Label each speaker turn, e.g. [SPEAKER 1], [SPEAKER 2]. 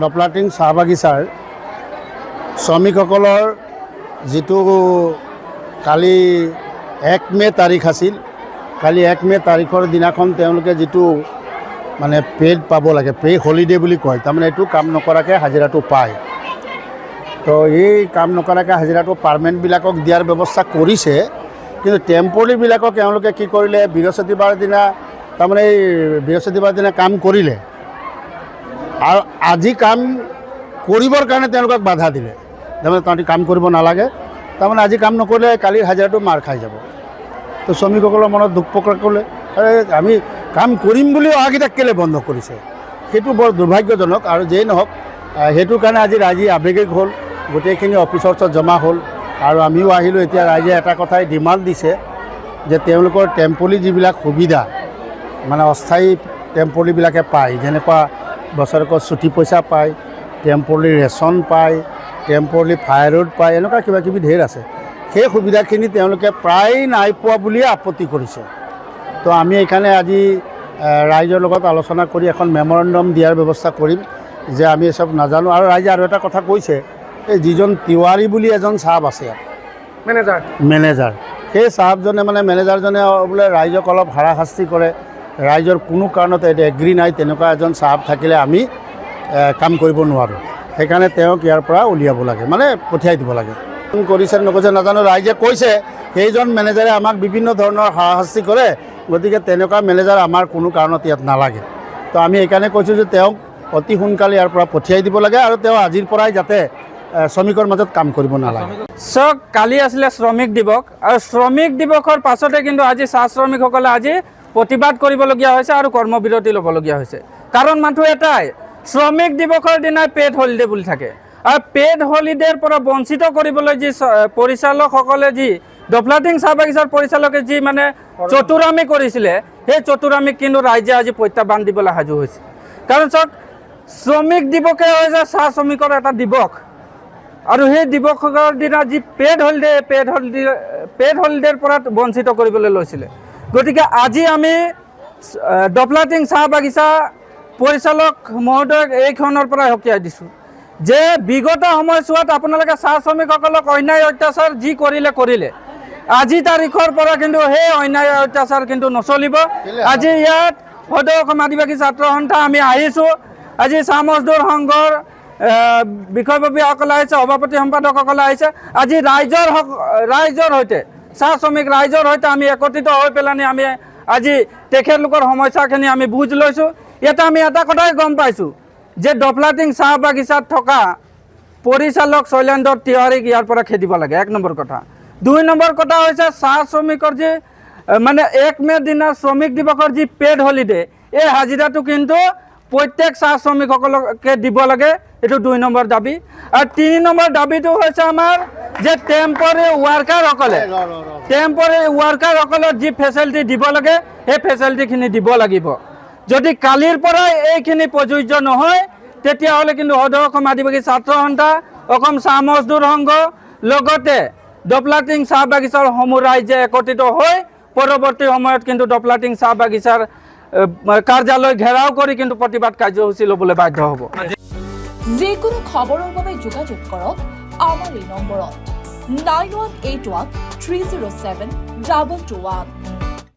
[SPEAKER 1] ডপলাটিং চাহ বাগিচাৰ শ্ৰমিকসকলৰ যিটো কালি 1 মে তাৰিখ আছিল, কালি 1 মে তাৰিখৰ দিনাখন তেওঁলোকে যিটো মানে পেড পাব লাগে, পে হলিডে বুলি কয়, তাৰমানে এইটো কাম নকৰাকৈ হাজিৰাটো পায়। তো এই কাম নকৰাকৈ হাজিৰাটো পাৰ্মানেণ্টবিলাকক দিয়াৰ ব্যৱস্থা কৰিছে, কিন্তু টেম্পৰাৰীবিলাকক তেওঁলোকে কি কৰিলে, বৃহস্পতিবাৰ দিনা তাৰমানে এই বৃহস্পতিবাৰ দিনা কাম কৰিলে আৰু আজি কাম কৰিবৰ কাৰণে তেওঁলোকক বাধা দিলে, তাৰমানে তাহাঁতি কাম কৰিব নালাগে, তাৰমানে আজি কাম নকৰিলে কালিৰ হাজিৰাটো মাৰ খাই যাব। তো শ্ৰমিকসকলৰ মনত দুখ প্ৰকাশ কৰিলে, আমি কাম কৰিম বুলি অহাকেইটাক কেলৈ বন্ধ কৰিছে, সেইটো বৰ দুৰ্ভাগ্যজনক। আৰু যেই নহওক সেইটো কাৰণে আজি ৰাইজে আৱেগিক হ'ল, গোটেইখিনি অফিচৰ ওচৰত জমা হ'ল আৰু আমিও আহিলোঁ। এতিয়া ৰাইজে এটা কথাই ডিমাণ্ড দিছে যে তেওঁলোকৰ টেম্পৰাৰী যিবিলাক সুবিধা মানে অস্থায়ী টেম্পৰাৰীবিলাকে পায়, যেনেকুৱা বছৰেকৰ ছুটি পইচা পায়, টেম্পৰাৰী ৰেচন পায়, টেম্পৰাৰী ফায়াৰউড পায়, এনেকুৱা কিবা কিবি ঢেৰ আছে, সেই সুবিধাখিনি তেওঁলোকে প্ৰায় নাই পোৱা বুলিয়ে আপত্তি কৰিছে। তো আমি এইকাৰণে আজি ৰাইজৰ লগত আলোচনা কৰি এখন মেমৰেণ্ডাম দিয়াৰ ব্যৱস্থা কৰিম যে আমি এসব নাজানো। আৰু ৰাইজে আৰু এটা কথা কৈছে, এই যিজন তিৱাৰী বুলি এজন চাহাব আছে মেনেজাৰ, সেই চাহাবজনে মানে মেনেজাৰজনে বোলে ৰাইজক অলপ হাৰাশাস্তি কৰে, ৰাইজৰ কোনো কাৰণত এইটো এগ্ৰী নাই, তেনেকুৱা এজন চাহাব থাকিলে আমি কাম কৰিব নোৱাৰোঁ, সেইকাৰণে তেওঁক ইয়াৰ পৰা উলিয়াব লাগে, মানে পঠিয়াই দিব লাগে। কৰিছে নকৰিছে নাজানো, ৰাইজে কৈছে সেইজন মেনেজাৰে আমাক বিভিন্ন ধৰণৰ হাৰাশাস্তি কৰে, গতিকে তেনেকুৱা মেনেজাৰ আমাৰ কোনো কাৰণত ইয়াত নালাগে। তো আমি এইকাৰণে কৈছোঁ যে তেওঁক অতি সোনকালে ইয়াৰ পৰা পঠিয়াই দিব লাগে আৰু তেওঁ আজিৰ পৰাই যাতে শ্ৰমিকৰ মাজত কাম কৰিব নালাগে।
[SPEAKER 2] চাওক, কালি আছিলে শ্ৰমিক দিৱস আৰু শ্ৰমিক দিৱসৰ পাছতে কিন্তু আজি চাহ শ্ৰমিকসকলে আজি প্ৰতিবাদ কৰিবলগীয়া হৈছে আৰু কৰ্মবিৰতি ল'বলগীয়া হৈছে। কাৰণ মাথো এটাই, শ্ৰমিক দিৱসৰ দিনাই পেড হলিডে বুলি থাকে আৰু পেড হলিডেৰ পৰা বঞ্চিত কৰিবলৈ যি পৰিচালকসকলে যি ডপলাটিং চাহ বাগিচাৰ পৰিচালকে যি মানে চতুৰামি কৰিছিলে, সেই চতুৰামিক কিন্তু ৰাইজে আজি প্ৰত্যাহ্বান দিবলৈ সাজু হৈছে। কাৰণ চাওক, শ্ৰমিক দিৱসে হৈছে চাহ শ্ৰমিকৰ এটা দিৱস আৰু সেই দিৱসৰ দিনা যি পেড হলিডেৰ পৰা বঞ্চিত কৰিবলৈ লৈছিলে। গতিকে আজি আমি ডপলাটিং চাহ বাগিচা পৰিচালক মহোদয়ক এইখনৰ পৰা সকীয়াই দিছোঁ যে বিগত সময়ছোৱাত আপোনালোকে চাহ শ্ৰমিকসকলক অন্যায় অত্যাচাৰ যি কৰিলে আজি তাৰিখৰ পৰা কিন্তু সেই অন্যায় অত্যাচাৰ কিন্তু নচলিব। আজি ইয়াত সদৌ অসম আদিবাসী ছাত্ৰ সন্থা আমি আহিছোঁ, আজি চাহ মজদুৰ সংঘৰ বিষয়ববীয়াসকলে আহিছে, সভাপতি সম্পাদকসকলে আহিছে, আজি ৰাইজৰ সৈতে চাহ শ্ৰমিক ৰাইজৰ সৈতে আমি একত্ৰিত হৈ পেলানি আমি আজি তেখেতলোকৰ সমস্যাখিনি আমি বুজ লৈছোঁ। ইয়াতে আমি এটা কথাই গম পাইছোঁ যে ডপলাটিং চাহ বাগিচাত থকা পৰিচালক শৈলেন্দ্ৰ তিৱাৰীক ইয়াৰ পৰা খেদিব লাগে, 1 নম্বৰ কথা। 2 নম্বৰ কথা হৈছে চাহ শ্ৰমিকৰ যি মানে 1 মে দিনা শ্ৰমিক দিৱসৰ যি পেড হলিডে, এই হাজিৰাটো কিন্তু প্ৰত্যেক চাহ শ্ৰমিকসকলকে দিব লাগে, এইটো 2 নম্বৰ দাবী। আৰু 3 নম্বৰ দাবীটো হৈছে আমাৰ যে টেম্পৰাৰী ৱাৰ্কাৰসকলৰ যি ফেচিলিটি দিব লাগে, সেই ফেচিলিটিখিনি দিব লাগিব। যদি কালিৰ পৰাই এইখিনি প্ৰযোজ্য নহয়, তেতিয়াহ'লে কিন্তু সদৌ অসম আদিবাসী ছাত্ৰ সন্থা, অসম চাহ মজদুৰ সংঘ লগতে ডপলাটিং চাহ বাগিচাৰ সমূহ ৰাইজে একত্ৰিত হৈ পৰৱৰ্তী সময়ত কিন্তু ডপলাটিং চাহ বাগিচাৰ কাৰ্যালয় ঘেৰাও কৰি কিন্তু প্ৰতিবাদ কাৰ্যসূচী ল'বলৈ বাধ্য হ'ব।
[SPEAKER 3] যিকোনো খবৰৰ বাবে যোগাযোগ কৰক আমাৰ এই নম্বৰত 9181 307 221।